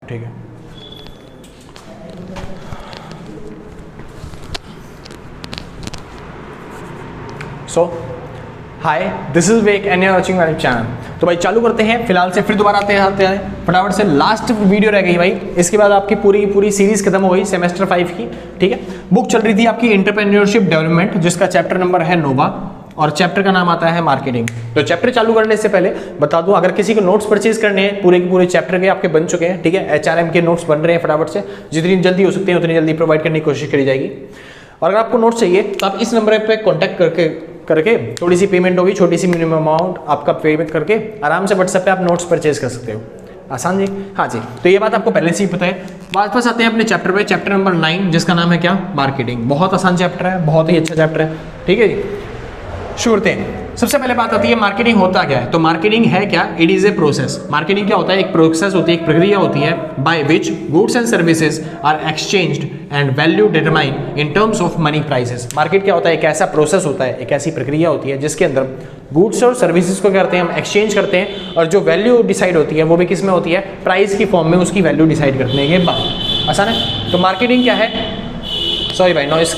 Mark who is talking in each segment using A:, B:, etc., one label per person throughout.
A: ठीक है। So hi, this is wake and you are watching my channel. तो भाई चालू करते हैं। फिलहाल से फिर दोबारा आते हैं फटाफट से। लास्ट वीडियो रह गई भाई, इसके बाद आपकी पूरी सीरीज खत्म हो गई सेमेस्टर 5 की। ठीक है, बुक चल रही थी आपकी एंटरप्रेन्योरशिप डेवलपमेंट, जिसका चैप्टर नंबर है नोवा और चैप्टर का नाम आता है मार्केटिंग। तो चैप्टर चालू करने से पहले बता दूं, अगर किसी को नोट्स परचेज करने हैं पूरे के पूरे चैप्टर के आपके बन चुके हैं। ठीक है, HRM के नोट्स बन रहे हैं फटाफट से, जितनी जल्दी हो सकते हैं उतनी जल्दी प्रोवाइड करने की कोशिश करी जाएगी। और अगर आपको नोट्स चाहिए तो आप इस नंबर पे कॉन्टैक्ट करके थोड़ी सी पेमेंट होगी, छोटी सी मिनिमम अमाउंट आपका पेमेंट करके आराम से व्हाट्सएप पे आप नोट्स परचेज कर सकते हो। आसान जी? हाँ जी। तो ये बात आपको पहले से ही पता है। वापस आते हैं अपने चैप्टर पे, चैप्टर नंबर 9, जिसका नाम है क्या? मार्केटिंग। बहुत आसान चैप्टर है, बहुत ही अच्छा चैप्टर है। ठीक है जी, शुरू करते हैं। सबसे पहले बात आती है मार्केटिंग होता क्या है। तो मार्केटिंग है क्या? It is a process. Marketing क्या होता है? एक प्रोसेस होती है, एक प्रक्रिया होती है by which goods and services are exchanged and value determine in terms of money prices. Market क्या होता है? एक ऐसा प्रोसेस होता है, एक ऐसी प्रक्रिया होती है जिसके अंदर गुड्स और सर्विसेज को क्या करते हैं हम? एक्सचेंज करते हैं, और जो वैल्यू डिसाइड होती है वो भी किस में होती है? प्राइस की फॉर्म में उसकी वैल्यू डिसाइड करने के बाद। आसान है? तो मार्केटिंग क्या है? सॉरी भाई, नॉइस।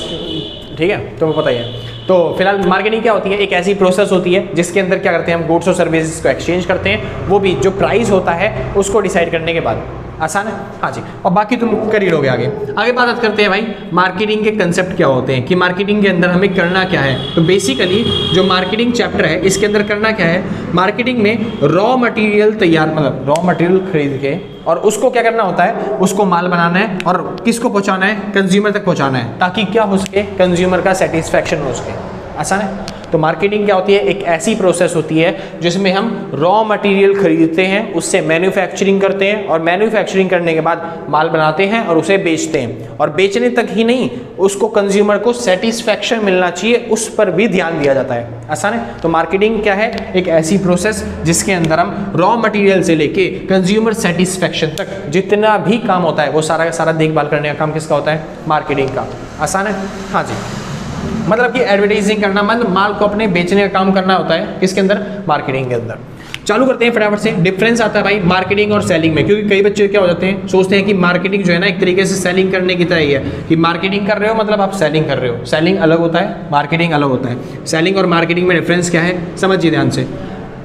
A: ठीक है, तो पता ही है। तो फिलहाल मार्केटिंग क्या होती है? एक ऐसी प्रोसेस होती है जिसके अंदर क्या करते हैं हम? गुड्स और सर्विसेज को एक्सचेंज करते हैं, वो भी जो प्राइस होता है उसको डिसाइड करने के बाद। आसान है? हाँ जी। और बाकी तुम कर ही लोगे आगे बात करते हैं भाई मार्केटिंग के कंसेप्ट क्या होते हैं, कि मार्केटिंग के अंदर हमें करना क्या है। तो बेसिकली जो मार्केटिंग चैप्टर है इसके अंदर करना क्या है? मार्केटिंग में रॉ मटेरियल तैयार, मतलब रॉ मटेरियल खरीद के और उसको क्या करना होता है? उसको माल बनाना है और किसको पहुंचाना है? कंज्यूमर तक पहुंचाना है, ताकि क्या हो सके? कंज्यूमर का सेटिस्फैक्शन हो सके। आसान है? तो मार्केटिंग क्या होती है? एक ऐसी प्रोसेस होती है जिसमें हम रॉ मटेरियल खरीदते हैं, उससे मैन्युफैक्चरिंग करते हैं, और मैन्युफैक्चरिंग करने के बाद माल बनाते हैं और उसे बेचते हैं। और बेचने तक ही नहीं, उसको कंज्यूमर को सेटिस्फैक्शन मिलना चाहिए, उस पर भी ध्यान दिया जाता है। आसान है? तो मार्केटिंग क्या है? एक ऐसी प्रोसेस जिसके अंदर हम रॉ मटेरियल से लेके कंज्यूमर सेटिस्फैक्शन तक जितना भी काम होता है वो सारा का सारा देखभाल करने का काम किसका होता है? मार्केटिंग का। आसान है? हाँ जी। मतलब कि एडवर्टाइजिंग करना, मतलब माल को अपने बेचने का काम करना होता है किसके अंदर? मार्केटिंग के अंदर। चालू करते हैं फटाफट से। डिफरेंस आता है भाई मार्केटिंग और सेलिंग में, क्योंकि कई बच्चे क्या हो जाते हैं, सोचते हैं कि मार्केटिंग जो है ना एक तरीके से सेलिंग करने की तरह ही है, कि मार्केटिंग कर रहे हो मतलब आप सेलिंग कर रहे हो। सेलिंग अलग होता है, मार्केटिंग अलग होता है। सेलिंग और मार्केटिंग में डिफरेंस क्या है समझिए ध्यान से।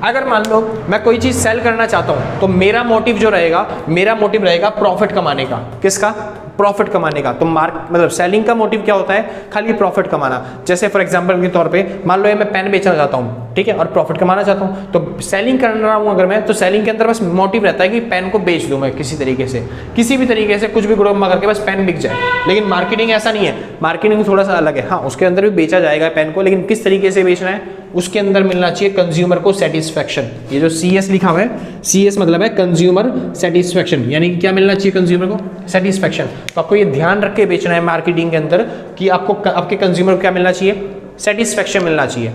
A: अगर मान लो मैं कोई चीज़ सेल करना चाहता हूँ तो मेरा मोटिव जो रहेगा, मेरा मोटिव रहेगा प्रॉफिट कमाने का। किसका? प्रॉफिट कमाने का। तो मतलब सेलिंग का मोटिव क्या होता है? खाली प्रॉफिट कमाना। जैसे फॉर एग्जांपल के तौर पे मान लो ये मैं पेन बेचना चाहता हूँ, ठीक है, और प्रॉफिट कमाना चाहता हूँ, तो सेलिंग कर रहा हूँ अगर मैं, तो सेलिंग के अंदर बस मोटिव रहता है कि पेन को बेच दूँ मैं किसी तरीके से, किसी भी तरीके से कुछ भी ग्रुप में करके बस पेन बिक जाए। लेकिन मार्केटिंग ऐसा नहीं है, मार्केटिंग थोड़ा सा अलग है। हाँ, उसके अंदर भी बेचा जाएगा पेन को, लेकिन किस तरीके से बेचना है उसके अंदर मिलना चाहिए कंज्यूमर को सेटिस्फैक्शन। ये जो CS लिखा हुआ है, CS मतलब है कंज्यूमर सेटिस्फैक्शन, यानी कि क्या मिलना चाहिए कंज्यूमर को? सेटिस्फैक्शन। तो आपको ये ध्यान रख के बेचना है मार्केटिंग के अंदर कि आपको आपके कंज्यूमर को क्या मिलना चाहिए? सेटिस्फैक्शन मिलना चाहिए।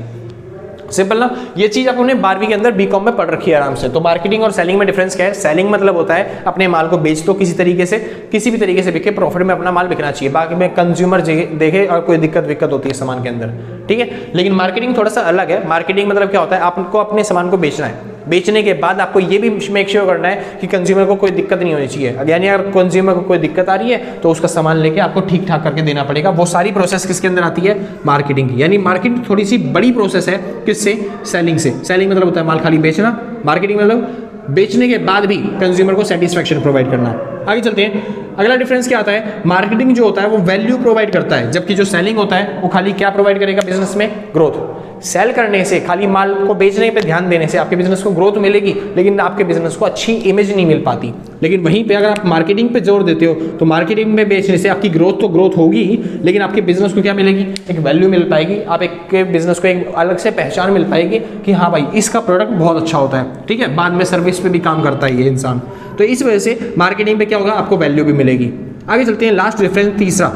A: सिंपल ना? ये चीज आपने 12वीं के अंदर BCom में पढ़ रखी है आराम से। तो मार्केटिंग और सेलिंग में डिफरेंस क्या है? सेलिंग मतलब होता है अपने माल को बेच दो किसी तरीके से, किसी भी तरीके से बिके, प्रॉफिट में अपना माल बिकना चाहिए, बाकी में कंज्यूमर देखे और कोई दिक्कत होती है सामान के अंदर। ठीक है, लेकिन मार्केटिंग थोड़ा सा अलग है। मार्केटिंग मतलब क्या होता है? आपको अपने सामान को बेचना है, बेचने के बाद आपको ये भी मेक श्योर करना है कि कंज्यूमर को कोई दिक्कत नहीं होनी चाहिए। यानी अगर कंज्यूमर को कोई दिक्कत आ रही है तो उसका सामान लेके आपको ठीक ठाक करके देना पड़ेगा। वो सारी प्रोसेस किसके अंदर आती है? मार्केटिंग की। यानी मार्केटिंग थोड़ी सी बड़ी प्रोसेस है। किससे? सेलिंग से। सेलिंग मतलब होता है माल खाली बेचना, मार्केटिंग मतलब बेचने के बाद भी कंज्यूमर को सेटिस्फैक्शन प्रोवाइड करना। आगे चलते हैं। अगला डिफरेंस क्या आता है? मार्केटिंग जो होता है वो वैल्यू प्रोवाइड करता है, जबकि जो सेलिंग होता है वो खाली क्या प्रोवाइड करेगा बिजनेस में? ग्रोथ। सेल करने से, खाली माल को बेचने पे ध्यान देने से आपके बिजनेस को ग्रोथ मिलेगी, लेकिन आपके बिजनेस को अच्छी इमेज नहीं मिल पाती। लेकिन वहीं पे अगर आप मार्केटिंग पे जोर देते हो तो मार्केटिंग में बेचने से आपकी ग्रोथ तो ग्रोथ होगी ही, लेकिन आपके बिजनेस को क्या मिलेगी? एक वैल्यू मिल पाएगी। आप एक बिजनेस को एक अलग से पहचान मिल पाएगी कि हाँ भाई इसका प्रोडक्ट बहुत अच्छा होता है। ठीक है, बाद में सर्विस पे भी काम करता है ये इंसान। तो इस वजह से मार्केटिंग पे क्या होगा? आपको वैल्यू भी मिलेगी। आगे चलते हैं। लास्ट डिफरेंस तीसरा,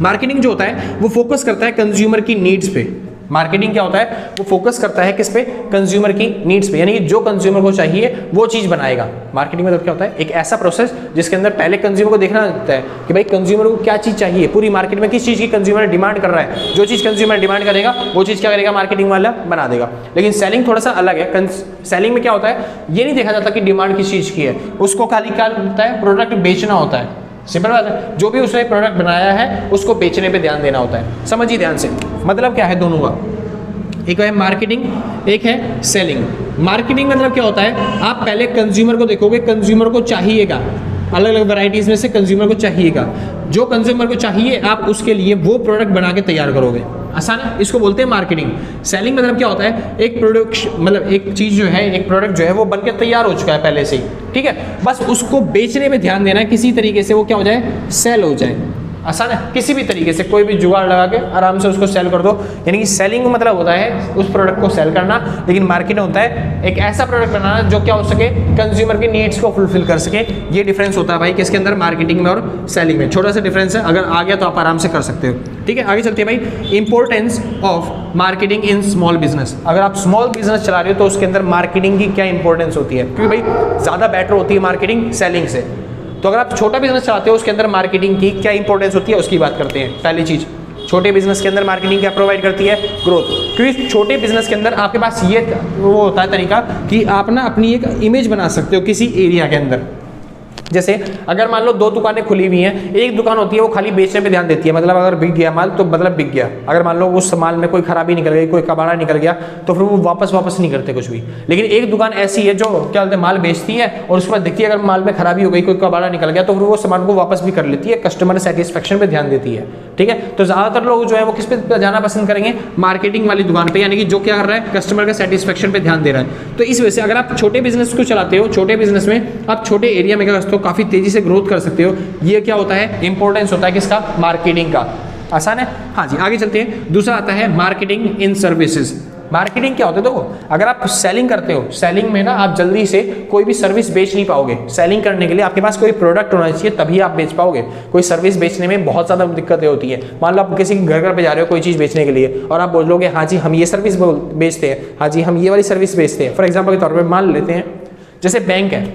A: मार्केटिंग जो होता है वो फोकस करता है कंज्यूमर की नीड्स पे। मार्केटिंग क्या होता है, वो फोकस करता है किस पे, कंज्यूमर की नीड्स पे, यानी कि जो कंज्यूमर को चाहिए वो चीज बनाएगा। मार्केटिंग मतलब क्या होता है, एक ऐसा प्रोसेस जिसके अंदर पहले कंज्यूमर को देखना होता है कि भाई कंज्यूमर को क्या चीज चाहिए, पूरी मार्केट में किस चीज की कंज्यूमर डिमांड कर रहा है, जो चीज कंज्यूमर डिमांड करेगा वो चीज क्या करेगा, मार्केटिंग वाला बना देगा। लेकिन सेलिंग थोड़ा सा अलग है। सेलिंग में क्या होता है, ये नहीं देखा जाता कि डिमांड किस चीज की है, उसको खाली क्या होता है, प्रोडक्ट बेचना होता है। सिंपल बात है, जो भी उसने प्रोडक्ट बनाया है उसको बेचने पे ध्यान देना होता है। समझिए ध्यान से, मतलब क्या है दोनों का, एक है मार्केटिंग, एक है सेलिंग। मार्केटिंग मतलब क्या होता है, आप पहले कंज्यूमर को देखोगे, कंज्यूमर को चाहिएगा, अलग अलग वैरायटीज में से कंज्यूमर को चाहिएगा, जो कंज्यूमर को चाहिए आप उसके लिए वो प्रोडक्ट बना के तैयार करोगे। आसान है, इसको बोलते हैं मार्केटिंग। सेलिंग मतलब क्या होता है, एक प्रोडक्ट मतलब एक चीज जो है, एक प्रोडक्ट जो है वो बनके तैयार हो चुका है पहले से ही, ठीक है, बस उसको बेचने में ध्यान देना है, किसी तरीके से वो क्या हो जाए, सेल हो जाए। आसान है, किसी भी तरीके से कोई भी जुगाड़ लगा के आराम से उसको सेल कर दो, यानी कि सेलिंग मतलब होता है उस प्रोडक्ट को सेल करना। लेकिन मार्केटिंग होता है एक ऐसा प्रोडक्ट बनाना जो क्या हो सके, कंज्यूमर की नीड्स को फुलफिल कर सके। ये डिफरेंस होता है भाई किसके अंदर, मार्केटिंग में और सेलिंग में। छोटा सा डिफरेंस है, अगर आ गया तो आप आराम से कर सकते हो। ठीक है, आगे चलते हैं भाई, importance of marketing in small business. अगर आप स्मॉल बिजनेस चला रहे हो तो उसके अंदर मार्केटिंग की क्या इंपॉर्टेंस होती है, क्योंकि भाई ज़्यादा बेटर होती है मार्केटिंग सेलिंग से। तो अगर आप छोटा बिजनेस चलाते हो उसके अंदर मार्केटिंग की क्या इंपॉर्टेंस होती है उसकी बात करते हैं। पहली चीज, छोटे बिजनेस के अंदर मार्केटिंग क्या प्रोवाइड करती है, ग्रोथ। क्योंकि छोटे बिजनेस के अंदर आपके पास ये वो होता है तरीका कि आप ना अपनी एक इमेज बना सकते हो किसी एरिया के अंदर। जैसे अगर मान लो 2 दुकानें खुली हुई हैं, एक दुकान होती है वो खाली बेचने पे ध्यान देती है, मतलब अगर बिक गया माल तो मतलब बिक गया, अगर मान लो उस माल में कोई खराबी निकल गई, कोई कबाड़ा निकल गया तो फिर वो वापस नहीं करते कुछ भी। लेकिन एक दुकान ऐसी है जो क्या बोलते हैं, माल बेचती है और उसके बाद देखती है अगर माल में खराबी हो गई, कोई कबाड़ा निकल गया तो फिर वो सामान को वापस भी कर लेती है, कस्टमर सेटिस्फेक्शन पे ध्यान देती है। ठीक है, तो ज़्यादातर लोग जो है वो किस पे जाना पसंद करेंगे, मार्केटिंग वाली दुकान पे, यानी कि जो क्या कर रहा है, कस्टमर का सेटिस्फेक्शन पे ध्यान दे रहा है। तो इस वजह से अगर आप छोटे बिजनेस को चलाते हो, छोटे बिजनेस में आप छोटे एरिया में क्या करते हो, काफ़ी तेजी से ग्रोथ कर सकते हो। ये क्या होता है, इंपॉर्टेंस होता है किसका, मार्केटिंग का। आसान है, हाँ जी। आगे चलते हैं, दूसरा आता है मार्केटिंग इन सर्विसेज। मार्केटिंग क्या होता है, देखो अगर आप सेलिंग करते हो, सेलिंग में ना आप जल्दी से कोई भी सर्विस बेच नहीं पाओगे। सेलिंग करने के लिए आपके पास कोई प्रोडक्ट होना चाहिए तभी आप बेच पाओगे। कोई सर्विस बेचने में बहुत ज़्यादा दिक्कतें होती है। मान लो आप किसी घर पे जा रहे हो कोई चीज़ बेचने के लिए और आप बोलोगे हाँ जी हम ये सर्विस बेचते हैं, हाँ जी हम ये वाली सर्विस बेचते हैं। फॉर एग्जाम्पल के तौर पर मान लेते हैं जैसे बैंक है,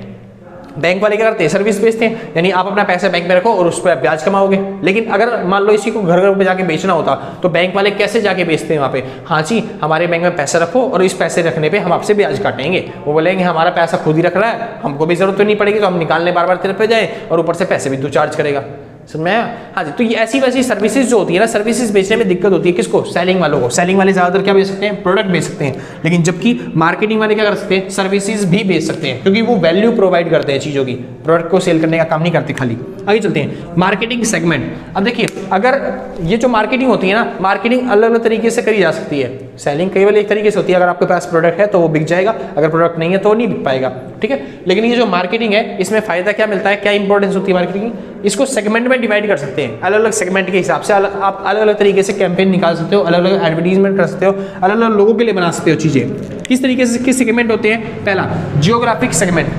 A: बैंक वाले क्या करते हैं, सर्विस बेचते हैं, यानी आप अपना पैसा बैंक में रखो और उस पर ब्याज कमाओगे। लेकिन अगर मान लो इसी को घर घर पे जाके बेचना होता तो बैंक वाले कैसे जाके बेचते हैं वहाँ पे, हाँ जी हमारे बैंक में पैसा रखो और इस पैसे रखने पे हम आपसे ब्याज काटेंगे। वो बोलेंगे हमारा पैसा खुद ही रख रहा है, हमको भी जरूरत तो नहीं पड़ेगी, तो हम निकालने बार बार तेरे पे जाए और ऊपर से पैसे भी तू चार्ज करेगा। समझ में आया? हाँ जी। तो ये ऐसी वैसी सर्विसेज जो होती है ना, सर्विसेज बेचने में दिक्कत होती है किसको, सेलिंग वालों को। सेलिंग वाले ज़्यादातर क्या बेच सकते हैं, प्रोडक्ट बेच सकते हैं। लेकिन जबकि मार्केटिंग वाले क्या कर सकते हैं, सर्विसेज भी बेच सकते हैं, क्योंकि वो वैल्यू प्रोवाइड करते हैं चीज़ों की, प्रोडक्ट को सेल करने का काम नहीं करते खाली। आगे चलते हैं, मार्केटिंग सेगमेंट। अब देखिए अगर ये जो मार्केटिंग होती है ना, मार्केटिंग अलग अलग तरीके से करी जा सकती है। सेलिंग केवल एक तरीके से होती है, अगर आपके पास प्रोडक्ट है तो वो बिक जाएगा, अगर प्रोडक्ट नहीं है तो नहीं बिक पाएगा। ठीक है, लेकिन ये जो मार्केटिंग है इसमें फायदा क्या मिलता है, क्या इंपॉर्टेंस होती है मार्केटिंग की, इसको सेगमेंट में डिवाइड कर सकते हैं। अलग अलग सेगमेंट के हिसाब से आप अलग अलग तरीके से कैंपेन निकाल सकते हो, अलग अलग एडवर्टीजमेंट कर सकते हो, अलग अलग लोगों के लिए बना सकते हो चीज़ें। किस तरीके से किस सेगमेंट होते हैं, पहला जियोग्राफिक सेगमेंट।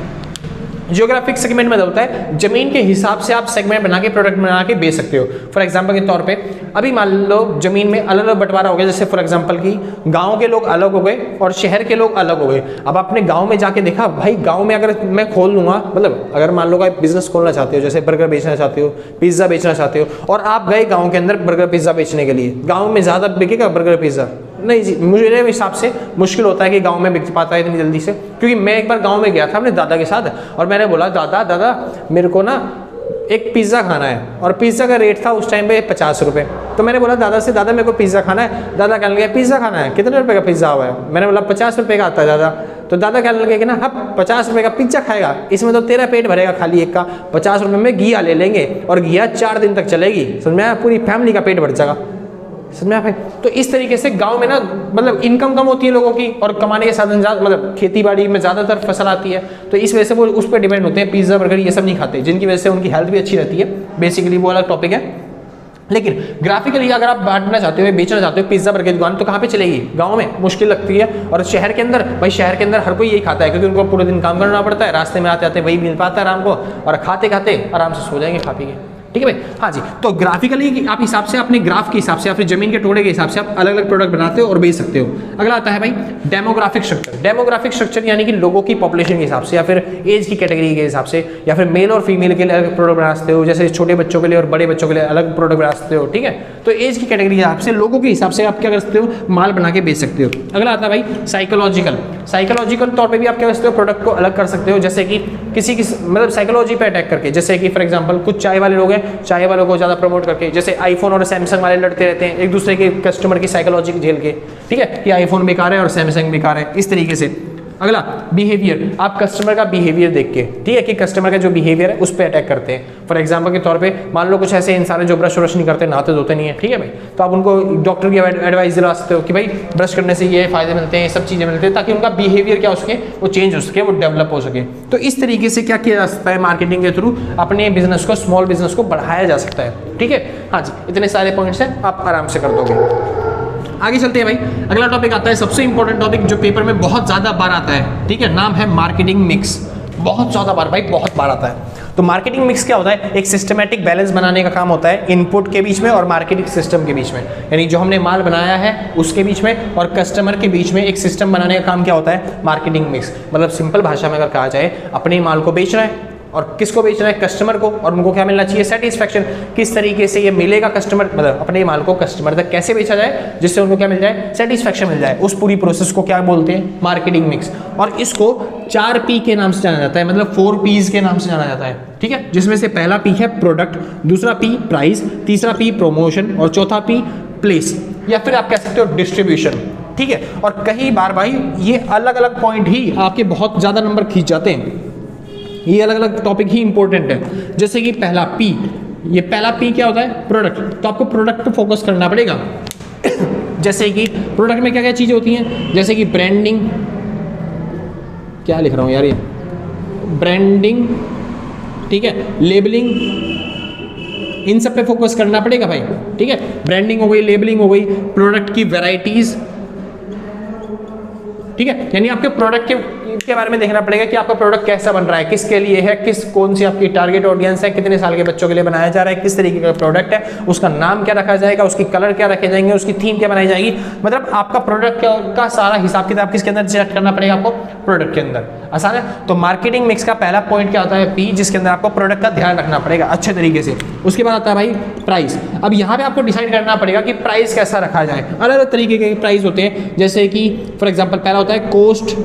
A: जियोग्राफिक सेगमेंट में होता है जमीन के हिसाब से आप सेगमेंट बना के प्रोडक्ट बना के बेच सकते हो। फॉर एग्जांपल के तौर पे अभी मान लो जमीन में अलग अलग बंटवारा हो गया, जैसे फॉर एग्जांपल की गांव के लोग अलग हो गए और शहर के लोग अलग हो गए। अब आपने गांव में जाके देखा, भाई गांव में अगर मैं खोल लूँगा, मतलब अगर मान लो कोई बिजनेस खोलना चाहते हो, जैसे बर्गर बेचना चाहते हो, पिज्ज़ा बेचना चाहते हो, और आप गए गाँव के अंदर बर्गर पिज्ज़ा बेचने के लिए, गाँव में ज़्यादा बिकेगा बर्गर पिज्ज़ा? नहीं जी, मेरे हिसाब से मुश्किल होता है कि गांव में बिक पाता है इतनी जल्दी से। क्योंकि मैं एक बार गांव में गया था अपने दादा के साथ और मैंने बोला दादा मेरे को ना एक पिज़्ज़ा खाना है, और पिज़्ज़ा का रेट था उस टाइम पे 50 रुपये। तो मैंने बोला दादा से, दादा मेरे को पिज़्ज़ा खाना है। दादा कहने लगे पिज़्ज़ा खाना है, कितने रुपये का पिज़्ज़ा हुआ है? मैंने बोला 50 रुपये का आता है दादा। तो दादा कहने लगे कि ना हाँ 50 रुपये का पिज़्ज़ा खाएगा, इसमें तो तेरा पेट भरेगा खाली एक का, 50 रुपये में घिया ले लेंगे और घिया 4 दिन तक चलेगी, समझ में आया? पूरी फैमिली का पेट भर जाएगा। समझ में आया? तो इस तरीके से गांव में ना मतलब इनकम कम होती है लोगों की और कमाने के साधन ज़्यादा, मतलब खेती बाड़ी में ज़्यादातर फसल आती है, तो इस वजह से वो उस पर डिपेंड होते हैं। पिज़्ज़ा बर्गर ये सब नहीं खाते, जिनकी वजह से उनकी हेल्थ भी अच्छी रहती है। बेसिकली वो अलग टॉपिक है। लेकिन ग्राफिकली अगर आप बांटना चाहते हो, बेचना चाहते हो पिज़्ज़ा बर्गर की दुकान, तो कहाँ पे चलेगी? गांव में मुश्किल लगती है। और शहर के अंदर, भाई शहर के अंदर हर कोई यही खाता है, क्योंकि उनको पूरे दिन काम करना पड़ता है, रास्ते में आते आते वही मिल पाता है आराम को, और खाते खाते आराम से सो जाएंगे खा पी के। ठीक है भाई। हाँ जी, तो ग्राफिकली आप हिसाब से अपने ग्राफ के हिसाब से या फिर जमीन के टुकड़े के हिसाब से आप अलग अलग प्रोडक्ट बनाते हो और बेच सकते हो। अगला आता है भाई डेमोग्राफिक स्ट्रक्चर। डेमोग्राफिक स्ट्रक्चर यानी कि लोगों की पॉपुलेशन के हिसाब से या फिर एज की कैटेगरी के हिसाब से या फिर मेल और फीमेल के लिए अलग प्रोडक्ट बना सकते हो, जैसे छोटे बच्चों के लिए और बड़े बच्चों के लिए अलग प्रोडक्ट बना सकते हो। ठीक है, तो एज की कैटेगरी के हिसाब से लोगों के हिसाब से आप क्या कर सकते हो, माल बना के बेच सकते हो। अगला आता है भाई साइकोलॉजिकल। साइकोलॉजिकल तौर पे भी आप क्या कर सकते हो, प्रोडक्ट को अलग कर सकते हो, जैसे कि किसी की मतलब साइकोलॉजी पे अटैक करके, जैसे कि फॉर एग्जांपल कुछ चाय वाले लोग हैं, चाय वालों को ज़्यादा प्रमोट करके, जैसे आईफोन और सैमसंग वाले लड़ते रहते हैं एक दूसरे के कस्टमर की साइकोलॉजी झेल के, ठीक है, कि आईफोन बेकार है और सैमसंग बेकार है, इस तरीके से। अगला बिहेवियर, आप कस्टमर का बिहेवियर देख के, ठीक है, कि कस्टमर का जो बिहेवियर है उस पर अटैक करते हैं। फॉर एग्जांपल के तौर पे मान लो कुछ ऐसे इंसान है जो ब्रश व्रश नहीं करते, नहाते धोते नहीं है, ठीक है भाई, तो आप उनको डॉक्टर की एडवाइस दिला सकते हो कि भाई ब्रश करने से ये फायदे मिलते हैं, ये सब चीज़ें मिलती हैं, ताकि उनका बिहेवियर क्या हो सके, वो चेंज हो सके, वो डेवलप हो सके। तो इस तरीके से क्या किया जा सकता है, मार्केटिंग के थ्रू अपने बिजनेस को, स्मॉल बिजनेस को बढ़ाया जा सकता है। ठीक है, हाँ जी, इतने सारे पॉइंट्स हैं, आप आराम से कर दोगे। आगे चलते हैं भाई। अगला टॉपिक आता है सबसे इंपॉर्टेंट टॉपिक जो पेपर में बहुत ज़्यादा बार आता है, ठीक है, नाम है मार्केटिंग मिक्स। बहुत ज़्यादा बार भाई, बहुत बार आता है। तो मार्केटिंग मिक्स क्या होता है, एक सिस्टमैटिक बैलेंस बनाने का काम होता है इनपुट के बीच में और मार्केटिंग सिस्टम के बीच में, यानी जो हमने माल बनाया है उसके बीच में और कस्टमर के बीच में एक सिस्टम बनाने का काम क्या होता है, मार्केटिंग मिक्स। मतलब सिंपल भाषा में अगर कहा जाए, अपने माल को बेचना है और किसको बेचना है, कस्टमर को, और उनको क्या मिलना चाहिए, सेटिस्फैक्शन। किस तरीके से ये मिलेगा कस्टमर, मतलब अपने माल को कस्टमर तक कैसे बेचा जाए जिससे उनको क्या मिल जाए, सेटिस्फैक्शन मिल जाए, उस पूरी प्रोसेस को क्या बोलते हैं, मार्केटिंग मिक्स। और इसको 4P के नाम से जाना जाता है, मतलब 4 Ps के नाम से जाना जाता है, ठीक है, जिसमें से पहला P है प्रोडक्ट, दूसरा P प्राइस, तीसरा P प्रमोशन और चौथा P प्लेस, या फिर आप कह सकते हो डिस्ट्रीब्यूशन। ठीक है, और कई बार भाई ये अलग अलग पॉइंट ही आपके बहुत ज़्यादा नंबर खींच जाते हैं, ये अलग अलग टॉपिक ही इंपॉर्टेंट है। जैसे कि पहला P, ये पहला P क्या होता है, प्रोडक्ट, तो आपको प्रोडक्ट पे फोकस करना पड़ेगा। जैसे कि प्रोडक्ट में क्या क्या चीज़ें होती हैं, जैसे कि ब्रांडिंग, क्या लिख रहा हूँ यार ये, ब्रांडिंग, ठीक है, लेबलिंग, इन सब पे फोकस करना पड़ेगा भाई। ठीक है, ब्रांडिंग हो गई, लेबलिंग हो गई, प्रोडक्ट की वैरायटीज, ठीक है, यानी आपके प्रोडक्ट के बारे में देखना पड़ेगा कि आपका प्रोडक्ट कैसा बन रहा है, किसके लिए है, कौन सी आपकी टारगेट ऑडियंस है, कितने साल के बच्चों के लिए बनाया जा रहा है, किस तरीके का प्रोडक्ट है, उसका नाम क्या रखा जाएगा, उसकी कलर क्या रखे जाएंगे, उसकी थीम क्या बनाई जाएगी। मतलब आपका प्रोडक्ट का सारा हिसाब किताब किसके अंदर सेट करना पड़ेगा आपको, प्रोडक्ट के अंदर। आसान है। तो मार्केटिंग मिक्स का पहला पॉइंट क्या होता है, P, जिसके अंदर आपको प्रोडक्ट का ध्यान रखना पड़ेगा अच्छे तरीके से। उसके बाद आता है भाई प्राइस। अब यहाँ पे आपको डिसाइड करना पड़ेगा कि प्राइस कैसा रखा जाए। अलग अलग तरीके के प्राइस होते हैं, जैसे कि फॉर एग्जांपल पहला होता है कॉस्ट,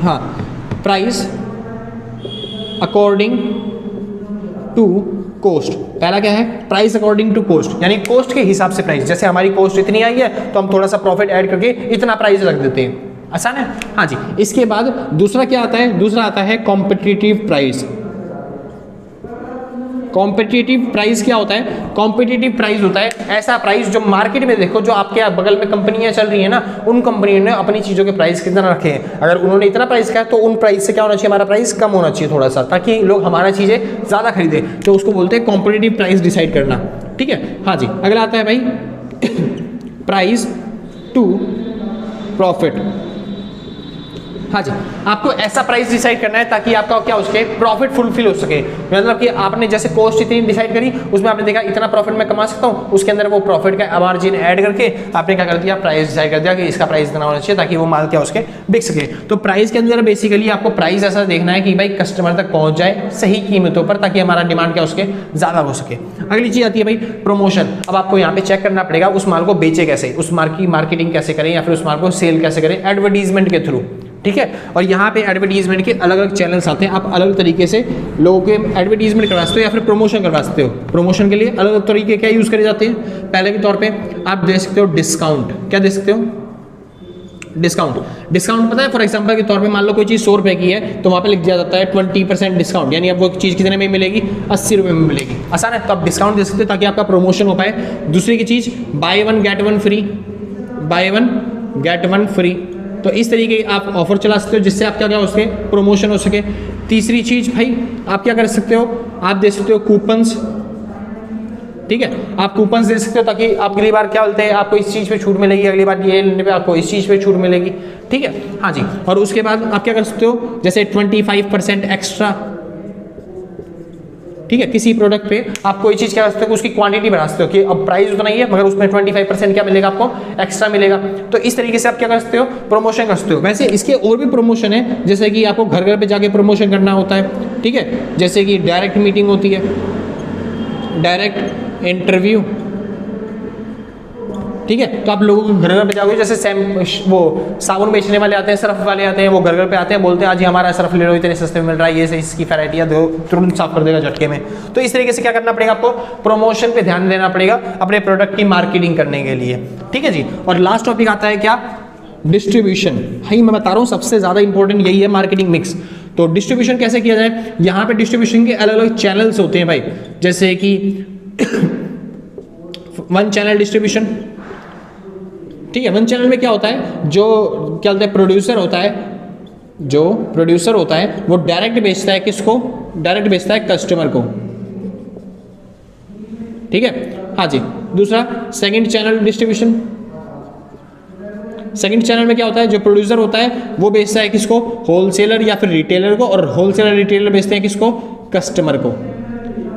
A: हाँ, प्राइस अकॉर्डिंग टू कॉस्ट। पहला क्या है, प्राइस अकॉर्डिंग टू कॉस्ट, यानी कॉस्ट के हिसाब से प्राइस। जैसे हमारी कॉस्ट इतनी आई है तो हम थोड़ा सा प्रॉफिट ऐड करके इतना प्राइस रख देते हैं। आसान है, हाँ जी। इसके बाद दूसरा क्या आता है, दूसरा आता है कॉम्पिटिटिव प्राइस। कॉम्पिटिटिव प्राइस क्या होता है, कॉम्पिटिटिव प्राइस होता है ऐसा प्राइस जो मार्केट में, देखो जो आपके बगल में कंपनियां चल रही है ना, उन कंपनियों ने अपनी चीज़ों के प्राइस कितना रखे हैं। अगर उन्होंने इतना प्राइस कहा तो उन प्राइस से क्या होना चाहिए, हमारा प्राइस कम होना चाहिए थोड़ा सा, ताकि लोग हमारा चीज़ें ज़्यादा खरीदें। तो उसको बोलते हैं कॉम्पिटिटिव प्राइस डिसाइड करना। ठीक है, हाँ जी। अगला आता है भाई प्राइस टू प्रॉफिट। हाँ जी, आपको ऐसा प्राइस डिसाइड करना है ताकि आपका क्या हो सके, प्रॉफिट फुलफिल हो सके। मतलब कि आपने जैसे कॉस्ट इतनी डिसाइड करी, उसमें आपने देखा इतना प्रॉफिट मैं कमा सकता हूँ, उसके अंदर वो प्रॉफिट का मार्जिन ऐड करके आपने क्या कर दिया, प्राइस डिसाइड कर दिया कि इसका प्राइस इतना होना चाहिए ताकि वो माल क्या उसके बिक सके। तो प्राइस के अंदर बेसिकली आपको प्राइस ऐसा देखना है कि भाई कस्टमर तक पहुंच जाए सही कीमतों पर, ताकि हमारा डिमांड क्या उसके ज़्यादा हो सके। अगली चीज़ आती है भाई प्रमोशन। अब आपको यहाँ पे चेक करना पड़ेगा उस माल को बेचे कैसे, उस माल की मार्केटिंग कैसे करें, या फिर उस माल को सेल कैसे करें, एडवर्टीजमेंट के थ्रू। ठीक है, और यहाँ पे एडवर्टीजमेंट के अलग अलग चैनल्स आते हैं। आप अलग अलग तरीके से लोगों के एडवर्टीजमेंट करवा सकते हो या फिर प्रमोशन करवा सकते हो। प्रमोशन के लिए अलग अलग तरीके क्या यूज़ करे जाते हैं। पहले के तौर पे आप दे सकते हो डिस्काउंट। क्या दे सकते हो, डिस्काउंट। डिस्काउंट पता है, फॉर एग्जांपल के तौर पे मान लो कोई चीज़ 100 रुपये की है तो वहाँ पे लिख दिया जाता है 20% डिस्काउंट, यानी अब वो चीज़ कितने में मिलेगी, 80 रुपये में मिलेगी। आसान है, तो आप डिस्काउंट दे सकते हो ताकि आपका प्रमोशन हो पाए। दूसरी की चीज़ buy one get one free, buy one get one free, तो इस तरीके आप ऑफर चला सकते हो जिससे आप क्या हो सके, प्रमोशन हो सके। तीसरी चीज़ भाई आप क्या कर सकते हो, आप दे सकते हो कूपन्स। ठीक है, आप कूपन्स दे सकते हो ताकि आप अगली बार क्या बोलते हैं, आपको इस चीज़ पे छूट मिलेगी, अगली बार ये लेने पे आपको इस चीज़ पे छूट मिलेगी। ठीक है, हाँ जी। और उसके बाद आप क्या कर सकते हो, जैसे 25% एक्स्ट्रा। ठीक है, किसी प्रोडक्ट पे आप कोई चीज क्या करते हो, उसकी क्वांटिटी बढ़ा सकते हो कि अब प्राइस उतना ही है मगर उसमें 25% क्या मिलेगा आपको एक्स्ट्रा मिलेगा। तो इस तरीके से आप क्या कर सकते हो, प्रमोशन कर सकते हो। वैसे इसके और भी प्रमोशन है, जैसे कि आपको घर घर पे जाके प्रमोशन करना होता है, ठीक है, जैसे कि डायरेक्ट मीटिंग होती है, डायरेक्ट इंटरव्यू, ठीक है। तो आप लोगों को घर घर पे जाओगे, जैसे वो साबुन बेचने वाले आते हैं, सर्फ वाले आते हैं, वो घर घर पे आते हैं, बोलते हैं आज ही हमारा सर्फ ले लो, इतने सस्ते में मिल रहा है, ये इसकी वैरायटी है, तुरंत साफ कर देगा झटके में। तो इस तरीके से क्या करना पड़ेगा आपको, प्रमोशन पे ध्यान देना पड़ेगा अपने प्रोडक्ट की मार्केटिंग करने के लिए, ठीक है जी। और लास्ट टॉपिक आता है क्या, डिस्ट्रीब्यूशन। भाई मैं बता रहा हूँ सबसे ज्यादा इंपॉर्टेंट यही है, मार्केटिंग मिक्स। तो डिस्ट्रीब्यूशन कैसे किया जाए, यहाँ पे डिस्ट्रीब्यूशन के अलग अलग चैनल्स होते हैं भाई, जैसे कि वन चैनल डिस्ट्रीब्यूशन, ठीक है। वन चैनल में क्या होता है, जो क्या बोलते हैं प्रोड्यूसर होता है, जो प्रोड्यूसर होता है वो डायरेक्ट बेचता है, किसको, डायरेक्ट बेचता है कस्टमर को, ठीक है, हाँ जी। दूसरा second channel distribution, second channel में क्या होता है, जो प्रोड्यूसर होता है वो बेचता है किसको, होलसेलर या फिर रिटेलर को, और होलसेलर रिटेलर बेचते हैं किसको, कस्टमर को।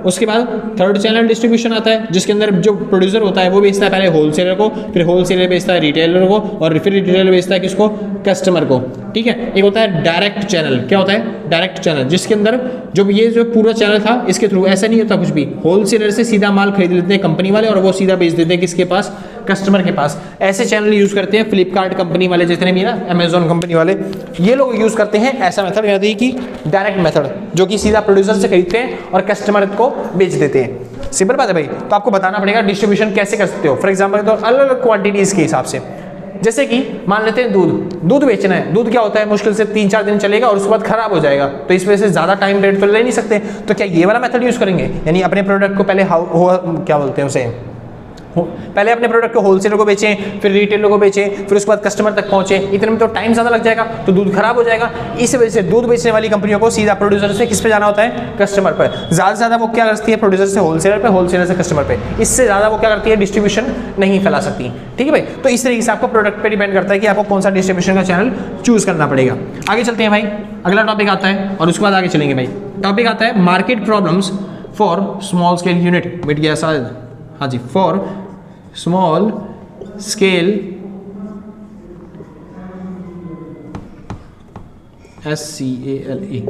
A: उसके बाद थर्ड चैनल डिस्ट्रीब्यूशन आता है, जिसके अंदर जो प्रोड्यूसर होता है वो बेचता है पहले होलसेलर को, फिर होलसेलर बेचता है रिटेलर को, और फिर रिटेलर बेचता है किसको, कस्टमर को, ठीक है। एक होता है डायरेक्ट चैनल, क्या होता है, डायरेक्ट चैनल, जिसके अंदर जो पूरा चैनल था इसके थ्रू ऐसा नहीं होता कुछ भी, होलसेलर से सीधा माल खरीद लेते हैं कंपनी वाले और वो सीधा बेच देते हैं किसके पास, कस्टमर के पास। ऐसे चैनल यूज करते हैं फ्लिपकार्ट कंपनी वाले, जितने भी ना अमेजोन कंपनी वाले, ये लोग यूज करते हैं ऐसा मेथड, यानी कि डायरेक्ट मेथड, जो कि सीधा प्रोड्यूसर से खरीदते हैं और कस्टमर को बेच देते हैं। सिंपल बात है भाई। तो आपको बताना पड़ेगा डिस्ट्रीब्यूशन कैसे कर सकते हो। फॉर एग्जांपल तो अलग अलग क्वांटिटीज के हिसाब से, जैसे कि मान लेते हैं दूध बेचना है, दूध क्या होता है, मुश्किल से 3-4 दिन चलेगा और उसके बाद खराब हो जाएगा, तो इस वजह से ज्यादा टाइम रेट तो ले नहीं सकते, तो क्या ये वाला मेथड यूज करेंगे, यानी अपने प्रोडक्ट को पहले क्या बोलते हैं उसे, पहले अपने प्रोडक्ट को होलसेलर को बेचें, फिर रिटेलर को बेचें, फिर उसके बाद कस्टमर तक पहुंचे, इतने में तो टाइम ज़्यादा लग जाएगा, तो दूध खराब हो जाएगा। इस वजह से दूध बेचने वाली कंपनियों को सीधा प्रोड्यूसर से किस पे जाना होता है, कस्टमर पर। ज़्यादा से ज़्यादा वो क्या करती है, प्रोड्यूसर से होलसेलर पे, होलसेलर से कस्टमर पे, इससे ज़्यादा वो क्या करती है, डिस्ट्रीब्यूशन नहीं फैला सकती, ठीक है भाई। तो इस तरीके से आपको प्रोडक्ट पर डिपेंड करता है कि आपको कौन सा डिस्ट्रीब्यूशन का चैनल चूज करना पड़ेगा। आगे चलते हैं भाई, अगला टॉपिक आता है और उसके बाद आगे चलेंगे भाई। टॉपिक आता है market problems for small scale unit, मिट गया शायद, हाँ जी, फॉर स्मॉल स्केल SCALE,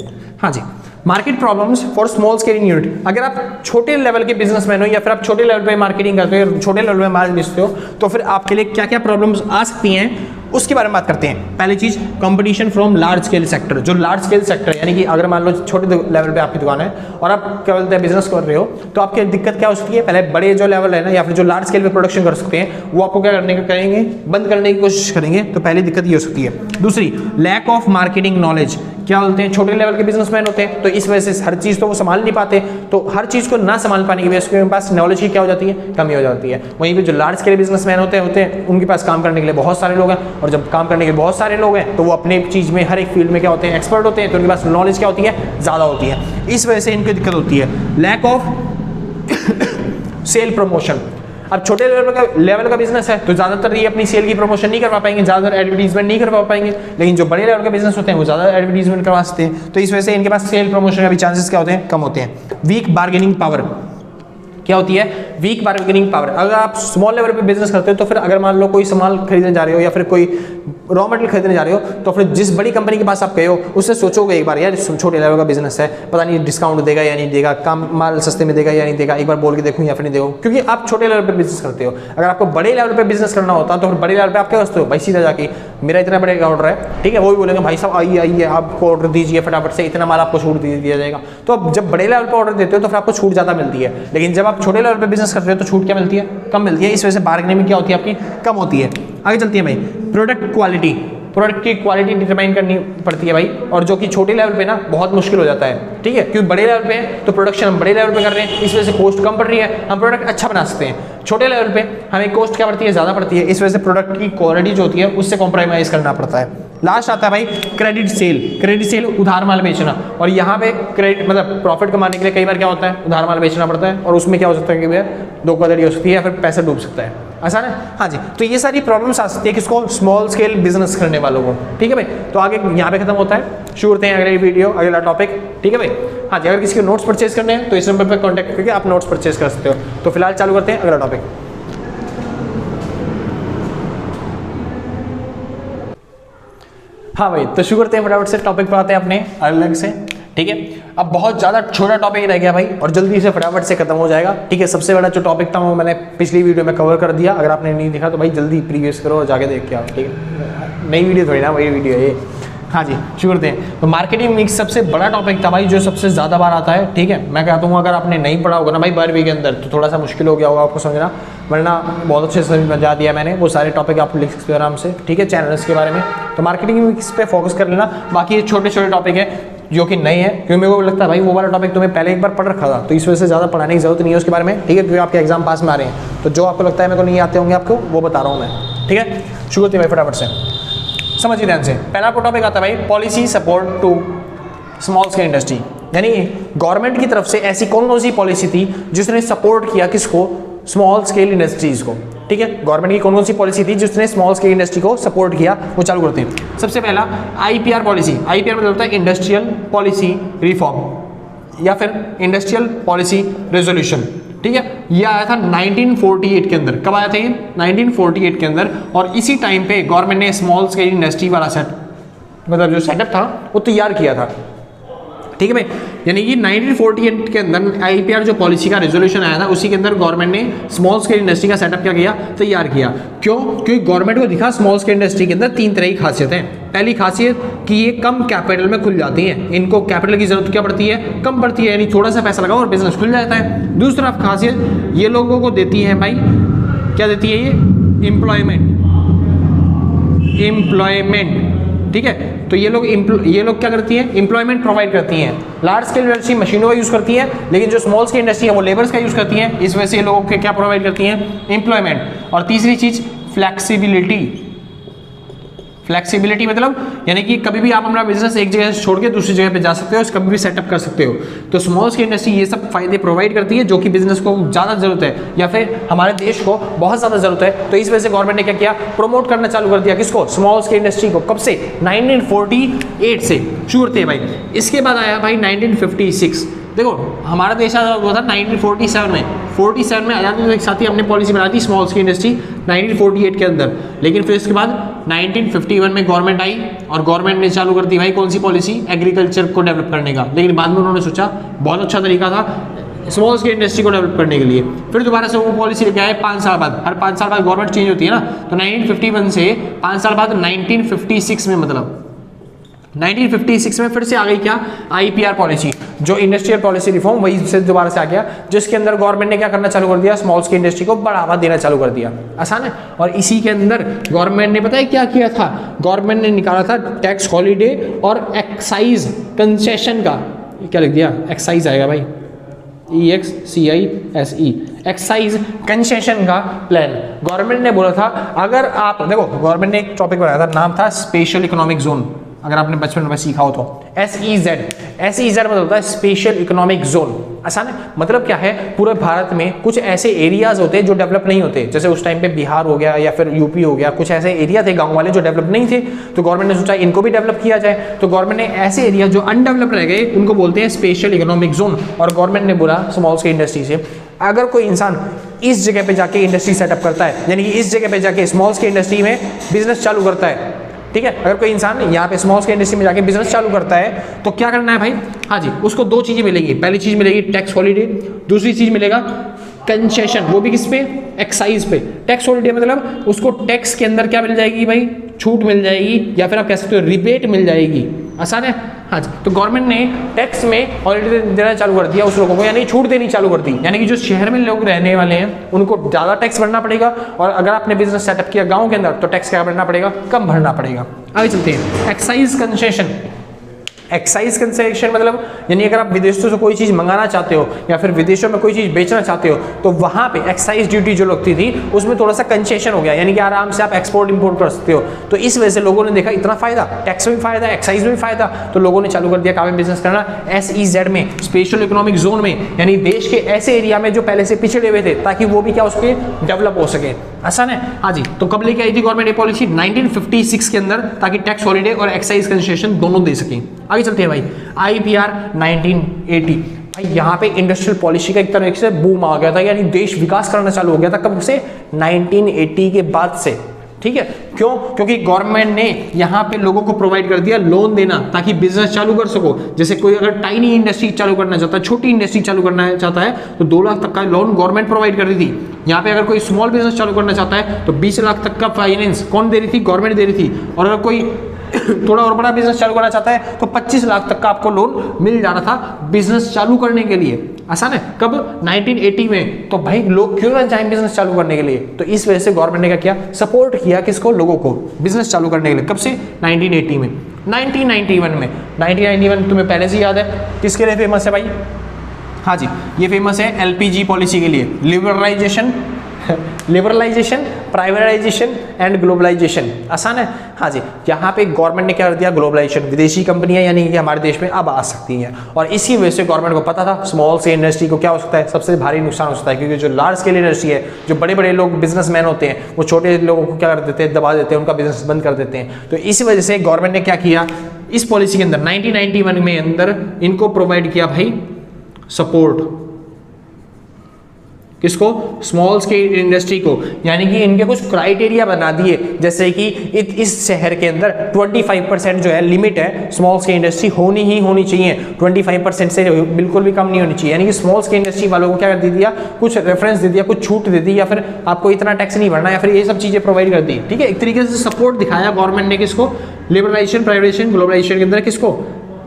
A: हाँ जी, market problems for small scaling unit. अगर आप छोटे लेवल के बिजनेसमैन हो या फिर आप छोटे लेवल पे मार्केटिंग करते हो, छोटे लेवल पे माल बेचते हो, तो फिर आपके लिए क्या क्या प्रॉब्लम्स आ सकती हैं उसके बारे में बात करते हैं। पहली चीज, competition from large scale sector. जो लार्ज स्केल सेक्टर यानी कि अगर मान लो छोटे लेवल पे आपकी दुकान है और आप क्या बोलते हैं बिजनेस कर रहे हो, तो आपकी दिक्कत क्या हो सकती है, पहले बड़े जो लेवल है ना या फिर जो लार्ज स्केल पे प्रोडक्शन कर सकते हैं वो आपको क्या करेंगे, बंद करने की कोशिश करेंगे। तो पहली दिक्कत ये हो सकती है। दूसरी, लैक ऑफ मार्केटिंग नॉलेज। क्या बोलते हैं, छोटे लेवल के बिजनेसमैन होते हैं तो इस वजह से हर चीज तो वो संभाल नहीं पाते, तो हर चीज को ना संभाल पाने की वजह से उनके पास नॉलेज की क्या हो जाती है, कमी हो जाती है। वहीं पे जो लार्ज स्केल बिजनेसमैन होते हैं उनके पास काम करने के लिए बहुत सारे लोग हैं, और जब काम करने के लिए बहुत सारे लोग हैं तो वो अपने चीज में हर एक फील्ड में क्या होते हैं, एक्सपर्ट होते हैं, तो उनके पास नॉलेज क्या होती है, ज्यादा होती है। इस वजह से इनकी दिक्कत होती है। Lack of sale promotion. अब छोटे लेवल का बिजनेस है तो ज्यादातर ये अपनी सेल की प्रमोशन नहीं करवा पाएंगे, ज्यादातर एडवर्टीजमेंट नहीं करवा पाएंगे, लेकिन जो बड़े लेवल के बिजनेस होते हैं वो ज्यादा एडवर्टीजमेंट करवा सकते हैं। तो इस वजह से इनके पास सेल प्रमोशन का भी चांसेस क्या होते हैं, कम होते हैं। Weak bargaining power. क्या होती है, वीक बार्गेनिंग पावर। अगर आप स्मॉल लेवल पे बिजनेस करते हो तो फिर अगर मान लो कोई सामान खरीदने जा रहे हो या फिर कोई रॉ मटेरियल खरीदने जा रहे हो, तो फिर जिस बड़ी कंपनी के पास आप गए हो उससे सोचोगे एक बार, यार छोटे लेवल का बिजनेस है, पता नहीं डिस्काउंट देगा या नहीं देगा, काम माल सस्ते में देगा या नहीं देगा, एक बार बोल के देखूँ या फिर नहीं देखो, क्योंकि आप छोटे लेवल पे बिजनेस करते हो। अगर आपको बड़े लेवल पे बिजनेस करना होता तो फिर बड़े लेवल पे आप क्या करते हो भाई, सीधा जाके मेरा इतना बड़े का ऑर्डर है, ठीक है, वो भी बोलेंगे भाई साहब आइए आपको ऑर्डर दीजिए फटाफट से, इतना माल आपको छूट दिया जाएगा। तो अब जब बड़े लेवल पर ऑर्डर देते हो तो फिर आपको छूट ज़्यादा मिलती है, लेकिन जब आप छोटे लेवल पर बिजनेस करते हो तो छूट क्या मिलती है, कम मिलती है। इस वजह से बार्गेनिंग में क्या होती है आपकी, कम होती है। आगे चलती है भाई, प्रोडक्ट क्वालिटी। प्रोडक्ट की क्वालिटी डिटरमाइन करनी पड़ती है भाई, और जो कि छोटे लेवल पे ना बहुत मुश्किल हो जाता है, ठीक है, क्योंकि बड़े लेवल पे है तो प्रोडक्शन हम बड़े लेवल पे कर रहे हैं, इस वजह से कॉस्ट कम पड़ रही है, हम प्रोडक्ट अच्छा बना सकते हैं। छोटे लेवल पे हमें कॉस्ट क्या पड़ती है, ज़्यादा पड़ती है, इस वजह से प्रोडक्ट की क्वालिटी जो होती है उससे कॉम्प्रोमाइज़ करना पड़ता है। लास्ट आता है भाई क्रेडिट सेल। क्रेडिट सेल उधार माल बेचना, और यहाँ पे क्रेडिट मतलब प्रॉफिट कमाने के लिए कई बार क्या होता है, उधार माल बेचना पड़ता है, और उसमें क्या हो सकता है कि भैया धोखाधड़ी हो सकती है या फिर पैसा डूब सकता है। आसान है। हाँ जी, तो ये सारी प्रॉब्लम्स आ सकती है किसको, स्मॉल स्केल बिजनेस करने वालों को। ठीक है भाई, तो आगे यहाँ पे खत्म होता है, शुरू करते हैं अगले वीडियो, अगला टॉपिक। ठीक है भाई। हाँ जी, अगर किसी को नोट्स परचेज करने हैं तो इस नंबर पर कॉन्टैक्ट करके आप नोट्स परचेज कर सकते हो। तो फिलहाल चालू करते हैं अगला टॉपिक। हाँ भाई, तो शुरू करते हैं फटाफट से, टॉपिक पर आते हैं अपने अलग से। ठीक है, अब बहुत ज़्यादा छोटा टॉपिक रह गया भाई, और जल्दी से फटाफट से खत्म हो जाएगा। ठीक है, सबसे बड़ा जो टॉपिक था वो मैंने पिछली वीडियो में कवर कर दिया। अगर आपने नहीं देखा तो भाई जल्दी प्रीवियस करो और जाके देख के आओ। ठीक है, नई वीडियो थोड़ी ना, वही वीडियो है ये। हाँ जी, शुरू करते हैं। तो मार्केटिंग मिक्स सबसे बड़ा टॉपिक था भाई, जो सबसे ज़्यादा बार आता है। ठीक है, मैं कहता हूँ अगर आपने नहीं पढ़ा होगा ना भाई 12वीं के अंदर, तो थोड़ा सा मुश्किल हो गया होगा आपको समझना, वरना बहुत अच्छे से समझा दिया मैंने। वो सारे टॉपिक आप लिख सकते हो आराम से। ठीक है, चैनल्स के बारे में। तो मार्केटिंग मिक्स पे फोकस कर लेना। बाकी ये छोटे छोटे टॉपिक है जो कि नहीं है, क्योंकि मेरे को लगता है भाई वो वाला टॉपिक तुम्हें पहले एक बार पढ़ रखा था, तो इस वजह से ज़्यादा पढ़ाने की जरूरत नहीं है उसके बारे में। ठीक है, क्योंकि आपके एग्जाम पास में आ रहे हैं, तो जो आपको लगता है मेरे को नहीं आते होंगे आपको, वो बता रहा हूँ मैं। ठीक है, शुरू करते हैं भाई फटाफट से, समझिए ध्यान से। पहला टॉपिक आता है भाई policy support to small scale industry, यानी गवर्नमेंट की तरफ से ऐसी कौन सी पॉलिसी थी जिसने सपोर्ट किया किसको, स्मॉल स्केल इंडस्ट्रीज को। ठीक है, गवर्नमेंट की कौन सी पॉलिसी थी जिसने स्मॉल स्केल इंडस्ट्री को सपोर्ट किया, वो चालू करते हैं। सबसे पहला आईपीआर पॉलिसी। आईपीआर मतलब होता है इंडस्ट्रियल पॉलिसी रिफॉर्म या फिर इंडस्ट्रियल पॉलिसी रेजोल्यूशन। ठीक है, ये आया था 1948 के अंदर। कब आया था ये, 1948 के अंदर। और इसी टाइम पे गवर्नमेंट ने स्मॉल स्केल इंडस्ट्री वाला मतलब जो सेटअप था वो तैयार किया था। ठीक है भाई, यानी कि 1948 के अंदर आईपीआर जो पॉलिसी का रेजोल्यूशन आया था, उसी के अंदर गवर्नमेंट ने स्मॉल स्केल इंडस्ट्री का सेटअप क्या किया, तैयार किया। क्यों, क्योंकि गवर्नमेंट को दिखा स्मॉल स्केल इंडस्ट्री के अंदर 3 तरह की खासियत है। पहली खासियत कि ये कम कैपिटल में खुल जाती हैं, इनको कैपिटल की जरूरत क्या पड़ती है, कम पड़ती है, यानी थोड़ा सा पैसा लगाओ और बिजनेस खुल जाता है। दूसरा खासियत ये लोगों को देती है भाई, क्या देती है ये, एम्प्लॉयमेंट। ठीक है, तो ये लोग क्या करती हैं, एम्प्लॉयमेंट प्रोवाइड करती हैं। लार्ज स्केल इंडस्ट्री मशीनों का यूज़ करती है, लेकिन जो स्मॉल स्केल इंडस्ट्री है वो लेबर्स का यूज़ करती हैं। इस वजह से ये लोगों के क्या प्रोवाइड करती हैं, एम्प्लॉयमेंट। और तीसरी चीज़ फ्लैक्सिबिलिटी। फ्लैक्सिबिलिटी मतलब यानी कि कभी भी आप अपना बिजनेस एक जगह से छोड़ के दूसरी जगह पे जा सकते हो, कभी भी सेटअप कर सकते हो। तो स्मॉल स्केल इंडस्ट्री ये सब फायदे प्रोवाइड करती है जो कि बिजनेस को ज़्यादा जरूरत है, या फिर हमारे देश को बहुत ज़्यादा जरूरत है। तो इस वजह से गवर्नमेंट ने क्या किया, प्रमोट करना चालू कर दिया किसको, स्मॉल स्केल इंडस्ट्री को। कब से, 1948 से शुरू होते हैं भाई। इसके बाद आया भाई 1956। देखो हमारा देश आज़ाद हुआ था 1947 में। 47 में आज़ादी के साथ ही हमने पॉलिसी बना दी स्मॉल स्केल इंडस्ट्री 1948 के अंदर। लेकिन फिर इसके बाद 1951 में गवर्नमेंट आई और गवर्नमेंट ने चालू कर दी भाई कौन सी पॉलिसी, एग्रीकल्चर को डेवलप करने का। लेकिन बाद में उन्होंने सोचा बहुत अच्छा तरीका था स्मॉल स्केल इंडस्ट्री को डेवलप करने के लिए, फिर दोबारा से वो पॉलिसी लेके आए 5 साल बाद। हर 5 साल बाद गवर्नमेंट चेंज होती है ना, तो 1951 से 5 साल बाद 1956 में, मतलब 1956 में फिर से आ गई क्या, आईपीआर पॉलिसी, जो इंडस्ट्रियल पॉलिसी रिफॉर्म, वही से दोबारा से आ गया, जिसके अंदर गवर्नमेंट ने क्या करना चालू कर दिया, स्मॉल स्केल इंडस्ट्री को बढ़ावा देना चालू कर दिया। आसान है। और इसी के अंदर गवर्नमेंट ने पता है क्या किया था, गवर्नमेंट ने निकाला था टैक्स हॉलीडे और एक्साइज कंसेशन का, क्या लिख दिया, एक्साइज आएगा भाई, EXCISE, एक्साइज कंसेशन का प्लान। गवर्नमेंट ने बोला था अगर आप देखो, गवर्नमेंट ने एक टॉपिक बनाया था, नाम था स्पेशल इकोनॉमिक जोन, अगर आपने बचपन में सीखा हो तो SEZ मतलब होता है स्पेशल इकोनॉमिक जोन। आसान है, मतलब क्या है, पूरे भारत में कुछ ऐसे एरियाज होते हैं जो डेवलप नहीं होते, जैसे उस टाइम पे बिहार हो गया या फिर यूपी हो गया, कुछ ऐसे एरिया थे गांव वाले जो डेवलप नहीं थे, तो गवर्नमेंट ने सोचा इनको भी डेवलप किया जाए। तो गवर्नमेंट ने ऐसे एरिया जो अनडेवलप रह गए उनको बोलते हैं स्पेशल इकोनॉमिक जोन। और गवर्नमेंट ने बोला स्मॉल स्केल इंडस्ट्री से, अगर कोई इंसान इस जगह पे जाके इंडस्ट्री सेटअप करता है, यानी कि इस जगह पे जाके स्मॉल स्केल इंडस्ट्री में बिजनेस चालू करता है, ठीक है, अगर कोई इंसान यहाँ पे स्मॉल स्केल इंडस्ट्री में जाके बिजनेस चालू करता है, तो क्या करना है भाई, हाँ जी, उसको 2 चीजें मिलेगी। पहली चीज मिलेगी टैक्स हॉलीडे, दूसरी चीज मिलेगा कंसेशन, वो भी किस पे, एक्साइज पे। टैक्स हॉलीडे मतलब उसको टैक्स के अंदर क्या मिल जाएगी भाई, छूट मिल जाएगी, या फिर आप कह सकते हो रिबेट मिल जाएगी। आसान है। हाँ जी, तो गवर्नमेंट ने टैक्स में हॉलीडे देना चालू कर दिया उस लोगों को, यानी छूट देनी चालू कर दी, यानी कि जो शहर में लोग रहने वाले हैं उनको ज़्यादा टैक्स भरना पड़ेगा, और अगर आपने बिजनेस सेटअप किया गांव के अंदर तो टैक्स क्या भरना पड़ेगा, कम भरना पड़ेगा। आगे चलते हैं, एक्साइज कंसेशन। एक्साइज कंसेशन मतलब यानी अगर आप विदेशों से कोई चीज़ मंगाना चाहते हो या फिर विदेशों में कोई चीज़ बेचना चाहते हो तो वहाँ पे एक्साइज ड्यूटी जो लगती थी उसमें थोड़ा सा कंसेशन हो गया, यानी कि आराम से आप एक्सपोर्ट इंपोर्ट कर सकते हो। तो इस वजह से लोगों ने देखा इतना फायदा, टैक्स में भी फायदा, एक्साइज में भी फायदा, तो लोगों ने चालू कर दिया कहाँ में बिजनेस करना, SEZ में, स्पेशल इकोनॉमिक जोन में, यानी देश के ऐसे एरिया में जो पहले से पिछड़े हुए थे, ताकि वो भी क्या उसके डेवलप हो सके। आसान है। हाँ जी, तो कब लेके आई थी गवर्नमेंट ये पॉलिसी? 1956 के अंदर, ताकि टैक्स हॉलीडे और एक्साइज कंसेशन दोनों दे सकें। आगे चलते हैं भाई, IPR 1980। भाई यहाँ पे इंडस्ट्रियल पॉलिसी का एक तरह से बूम आ गया था, यानी देश विकास करना चालू हो गया था। कब से? 1980 के बाद से। ठीक है, क्यों? क्योंकि गवर्नमेंट ने यहाँ पे लोगों को प्रोवाइड कर दिया लोन देना, ताकि बिजनेस चालू कर सको। जैसे कोई अगर टाइनी इंडस्ट्री चालू करना चाहता है, छोटी इंडस्ट्री चालू करना चाहता है, तो 2 लाख तक का लोन गवर्नमेंट प्रोवाइड कर रही थी। यहाँ पे अगर कोई स्मॉल बिजनेस चालू करना चाहता है तो 20 लाख तक का फाइनेंस कौन दे रही थी? गवर्नमेंट दे रही थी। और अगर कोई थोड़ा और बड़ा बिजनेस चालू करना चाहता है तो 25 लाख तक का आपको लोन मिल जा रहा था बिजनेस चालू करने के लिए। आसान है। कब? 1980 में। तो भाई लोग क्यों ना जाएं बिजनेस चालू करने के लिए? तो इस वजह से गवर्नमेंट ने क्या किया? सपोर्ट किया किसको? लोगों को बिजनेस चालू करने के लिए। कब से? 1980 में। 1991 में, 1991 तुम्हें पहले से याद है किसके लिए फेमस है भाई? हाँ जी, ये फेमस है LPG पॉलिसी के लिए। Liberalisation, privatisation and globalisation. आसान है। हाँ जी, यहाँ पे गवर्नमेंट ने क्या कर दिया? ग्लोबलाइजेशन, विदेशी कंपनियां यानी कि हमारे देश में अब आ सकती हैं। और इसी वजह से गवर्नमेंट को पता था स्मॉल स्केल इंडस्ट्री को क्या हो सकता है? सबसे भारी नुकसान हो सकता है, क्योंकि जो लार्ज स्केल इंडस्ट्री है, जो बड़े बड़े लोग बिजनेसमैन होते हैं, वो छोटे लोगों को क्या कर देते हैं? दबा देते हैं, उनका बिजनेस बंद कर देते हैं। तो इसी वजह से गवर्नमेंट ने क्या किया? इस पॉलिसी के अंदर 1991 में अंदर इनको प्रोवाइड किया भाई सपोर्ट। किसको? स्मॉल स्केल इंडस्ट्री को। यानी कि इनके कुछ क्राइटेरिया बना दिए, जैसे कि इस शहर के अंदर 25% जो है लिमिट है स्मॉल स्केल इंडस्ट्री होनी ही होनी चाहिए। 25% से बिल्कुल भी कम नहीं होनी चाहिए। यानी कि स्मॉल स्केल इंडस्ट्री वालों को क्या कर दिया? कुछ रेफरेंस दे दिया, कुछ छूट दे दी, या फिर आपको इतना टैक्स नहीं भरना, या फिर ये सब चीजें प्रोवाइड कर दी। ठीक है, एक तरीके से सपोर्ट दिखाया गवर्नमेंट ने किसको? लिबरलाइजेशन, प्राइवेटाइजेशन, ग्लोबलाइजेशन के अंदर किसको?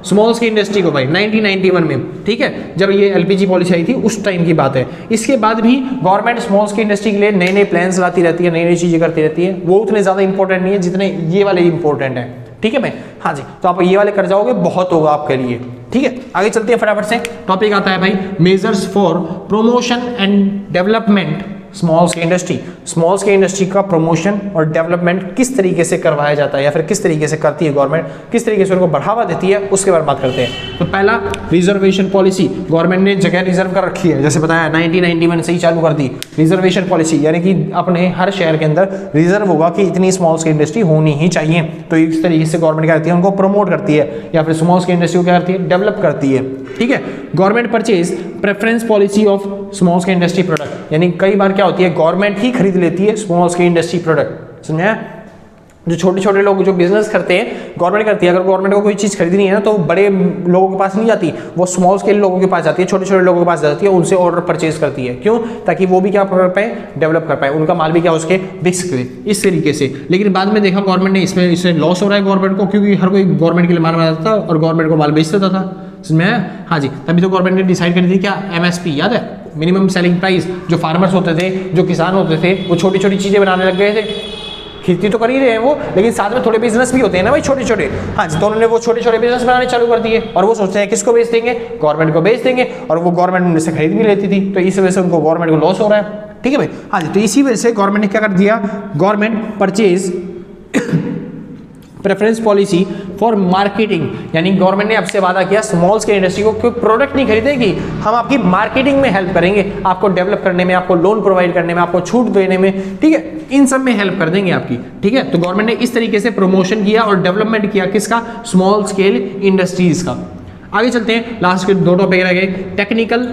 A: स्मॉल स्केल इंडस्ट्री को भाई 1991 में। ठीक है, जब ये LPG पॉलिसी आई थी उस टाइम की बात है। इसके बाद भी गवर्नमेंट स्मॉल स्केल इंडस्ट्री के लिए नए नए प्लान्स लाती रहती है, नई नई चीजें करती रहती है। वो उतने ज्यादा इंपॉर्टेंट नहीं है जितने ये वाले इंपॉर्टेंट है। ठीक है भाई। हाँ जी, तो आप ये वाले कर जाओगे बहुत होगा आपके लिए। ठीक है, आगे चलते हैं फटाफट से। टॉपिक आता है भाई measures for promotion and development small scale industry. Small scale industry का प्रमोशन और डेवलपमेंट किस तरीके से करवाया जाता है, या फिर किस तरीके से करती है गवर्नमेंट, किस तरीके से उनको बढ़ावा देती है, उसके बारे में बात करते हैं। तो पहला, रिजर्वेशन पॉलिसी। गवर्नमेंट ने जगह रिजर्व कर रखी है, जैसे बताया 1991 से ही चालू कर दी रिजर्वेशन पॉलिसी, यानी कि अपने हर शहर के अंदर रिजर्व होगा कि इतनी स्मॉल स्केल इंडस्ट्री होनी ही चाहिए। तो इस तरीके से गवर्नमेंट क्या करती है? उनको प्रमोट करती है, या फिर स्मॉल स्केल इंडस्ट्री को क्या करती है? डेवलप करती है। ठीक है, government purchase preference policy of small scale industry product. यानी कई बार क्या होती है? गवर्नमेंट ही खरीद लेती है स्मॉल स्केल इंडस्ट्री प्रोडक्ट। समझा? जो छोटे छोटे लोग जो बिजनेस करते हैं गवर्नमेंट करती है। अगर गवर्नमेंट को कोई चीज़ खरीदनी है ना तो बड़े लोगों के पास नहीं जाती, वो स्मॉल स्केल लोगों के पास जाती है, छोटे छोटे लोगों के पास जाती है, उनसे ऑर्डर परचेज करती है। क्यों? ताकि वो भी क्या कर पाए? डेवलप कर पाए, उनका माल भी क्या उसके बिक सके, इस तरीके से। लेकिन बाद में देखा गवर्नमेंट ने इससे लॉस हो रहा है गवर्नमेंट को, क्योंकि हर कोई गवर्नमेंट के लिए माल बनाता था और गवर्नमेंट को माल बेच देता था। समझ में आया? हाँ जी, तभी तो गवर्नमेंट ने डिसाइड कर दी क्या? MSP, याद है? Minimum selling price. जो फार्मर्स होते थे, जो किसान होते थे, वो छोटी छोटी चीज़ें बनाने लग गए थे। खेती तो कर ही रहे हैं वो, लेकिन साथ में थोड़े बिजनेस भी होते हैं ना भाई, छोटे छोटे। हाँ जी, तो उन्होंने वो छोटे छोटे बिजनेस बनाने चालू कर दिए, और वो सोचते हैं किसको बेच देंगे? गवर्नमेंट को बेच देंगे, और वो गवर्नमेंट उनसे खरीद भी लेती थी। तो इस वजह से उनको गवर्नमेंट को लॉस हो रहा है। ठीक है भाई। हाँ जी, तो इसी वजह से गवर्नमेंट ने क्या कर दिया? Government purchase preference policy for marketing. यानी गवर्नमेंट ने आपसे वादा किया स्मॉल स्केल इंडस्ट्री को कोई प्रोडक्ट नहीं खरीदेगी, हम आपकी मार्केटिंग में हेल्प करेंगे, आपको डेवलप करने में, आपको लोन प्रोवाइड करने में, आपको छूट देने में। ठीक है, इन सब में हेल्प कर देंगे आपकी। ठीक है, तो गवर्नमेंट ने इस तरीके से प्रमोशन किया और डेवलपमेंट किया किसका? स्मॉल स्केल इंडस्ट्रीज का। आगे चलते हैं, लास्ट के 2 टॉपिक रह गए। टेक्निकल,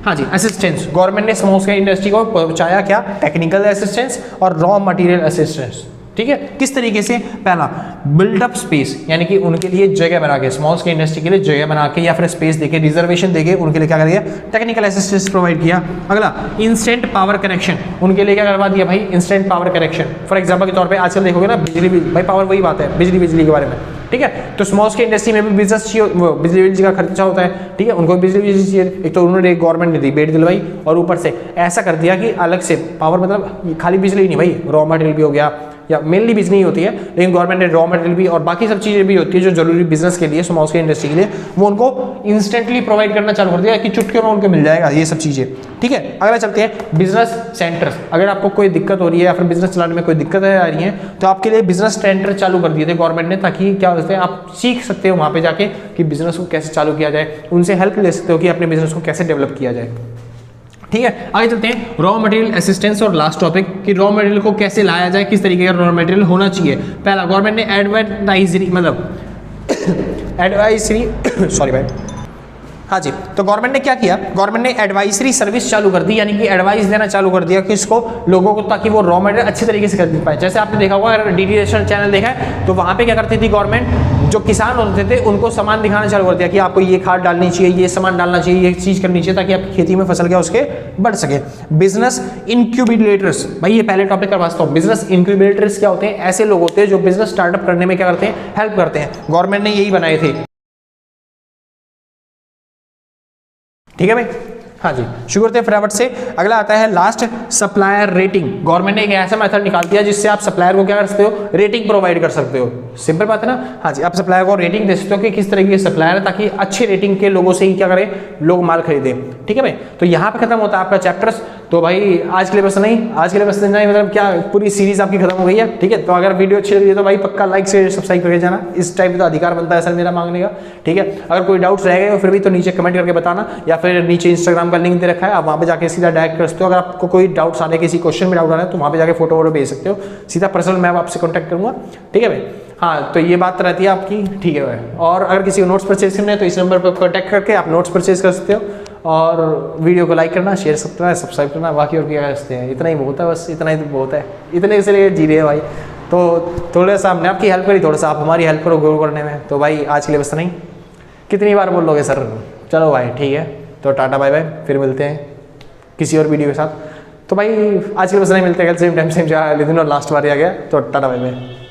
A: हाँ जी, असिस्टेंस। गवर्नमेंट ने स्मॉल स्केल इंडस्ट्री को पहुंचाया क्या? टेक्निकल असिस्टेंस और रॉ मटेरियल असिस्टेंस। ठीक है, किस तरीके से? पहला, बिल्डअप स्पेस, यानी कि उनके लिए जगह बना के, स्मॉल स्केल इंडस्ट्री के लिए जगह बना के या फिर स्पेस देके, रिजर्वेशन देके उनके लिए क्या कर दिया? टेक्निकल असिस्टेंस प्रोवाइड किया। अगला, इंस्टेंट पावर कनेक्शन। उनके लिए क्या करवा दिया भाई? Instant power connection. For example के तौर पर आजकल देखोगे ना बिजली भाई, पावर वही बात है, बिजली के बारे में। ठीक है, तो स्मॉल स्केल इंडस्ट्री में भी बिजनेस चाहिए, बिजली का खर्चा होता है। ठीक है, उनको बिजली चाहिए। एक तो उन्होंने गवर्नमेंट ने रिबेट दिलवाई, और ऊपर से ऐसा कर दिया कि अलग से पावर, मतलब खाली बिजली नहीं भाई, रॉ मटेरियल भी हो गया, या मेनली बिजनेस ही होती है, लेकिन गवर्नमेंट ने रॉ मटेरियल भी और बाकी सब चीज़ें भी होती है जो जरूरी बिजनेस के लिए, स्मॉल स्केल इंडस्ट्री के लिए, वो उनको इंस्टेंटली प्रोवाइड करना चालू कर दिया कि चुटकियों में उनको मिल जाएगा ये सब चीज़ें। ठीक है, अगला चलते हैं बिजनेस सेंटर्स। अगर आपको कोई दिक्कत हो रही है या फिर बिजनेस चलाने में कोई दिक्कतें आ रही हैं तो आपके लिए बिजनेस सेंटर चालू कर दिए थे गवर्नमेंट ने, ताकि क्या होते हैं आप सीख सकते हो वहाँ पे जाके कि बिजनेस को कैसे चालू किया जाए, उनसे हेल्प ले सकते हो कि अपने बिजनेस को कैसे डेवलप किया जाए। ठीक है, आगे चलते हैं रॉ मटेरियल असिस्टेंस और लास्ट टॉपिक कि रॉ मटेरियल को कैसे लाया जाए, किस तरीके का रॉ मटेरियल होना चाहिए। पहला, गवर्नमेंट ने एडवाइजरी सॉरी भाई, हाँ जी, तो गवर्नमेंट ने क्या किया, गवर्नमेंट ने एडवाइजरी सर्विस चालू कर दी, यानी कि एडवाइस देना चालू कर दिया किसको, लोगों को, ताकि वो रॉ मटेरियल अच्छे तरीके से खरीद पाए। जैसे आपने देखा होगा, अगर डीडी नेशनल चैनल देखा है तो वहाँ पे क्या करती थी गवर्नमेंट, जो किसान होते थे उनको सामान दिखाना चालू कर दिया कि आपको ये खाद डालनी चाहिए, ये सामान डालना चाहिए, ये चीज़ करनी चाहिए, ताकि आपकी खेती में फसल क्या उसके बढ़ सके। बिजनेस इंक्यूबेटर्स, भाई ये पहले टॉपिक का वास्तव, बिजनेस इंक्यूबेटर्स क्या होते हैं, ऐसे लोग होते हैं जो बिजनेस स्टार्टअप करने में क्या करते हैं, हेल्प करते हैं। गवर्नमेंट ने यही बनाए थे। ठीक है भाई, हाँ जी, शुरू करते हैं फटाफट से। अगला आता है लास्ट, सप्लायर रेटिंग। गवर्नमेंट ने एक ऐसा मेथड निकाल दिया जिससे आप सप्लायर को क्या कर सकते हो, रेटिंग प्रोवाइड कर सकते हो। सिंपल बात है ना, हाँ जी, आप सप्लायर को रेटिंग दे सकते हो कि किस तरह के सप्लायर है, ताकि अच्छे रेटिंग के लोगों से ही क्या करें, लोग माल खरीदे। ठीक है भाई, तो यहाँ पे खत्म होता है आपका चैप्टर्स। तो भाई आज के लिए बस नहीं, आज के लिए बस नहीं, मतलब क्या पूरी सीरीज आपकी खत्म हो गई है। ठीक है, तो अगर वीडियो अच्छी लगी है तो भाई पक्का लाइक से सब्सक्राइब करके जाना, इस टाइप का अधिकार बनता है सर मेरा मांगने का। ठीक है, अगर कोई डाउट्स रह गए फिर भी तो नीचे कमेंट करके बताना, या फिर नीचे इंस्टाग्राम का लिंक दे रखा है, आप वहाँ पे जाके सीधा डायरेक्ट कर सकते हो। अगर आपको कोई डाउट्स आने, किसी क्वेश्चन में डाउट आना है तो वहाँ पे जाके फोटो वोटो भेज सकते हो, सीधा पर्सनल मैं आपसे कॉन्टैक्ट करूँगा। ठीक है भाई, हाँ, तो ये बात रहती है आपकी। ठीक है भाई, और अगर किसी को नोट्स परचेज करने हैं तो इस नंबर पर कॉन्टैक्ट करके आप नोट्स परचेज कर सकते हो, और वीडियो को लाइक करना, शेयर करना, सब्सक्राइब करना, बाकी और क्या कर सकते हैं, इतना ही बहुत है, बस इतना ही बहुत है, इतने से लिए जी रहे हैं भाई। तो थोड़ा सा हमने आपकी हेल्प करी, थोड़ा सा आप हमारी हेल्प करो ग्रो करने में। तो भाई आज के लिए बस नहीं, कितनी बार बोल लोगे सर, चलो भाई ठीक है, तो टाटा बाय बाय, फिर मिलते हैं किसी और वीडियो के साथ। तो भाई आज के लिए बस नहीं, मिलते हैं कल सेम टाइम सेम जगह, लेकिन और लास्ट बार आ गया, तो टाटा बाय बाय।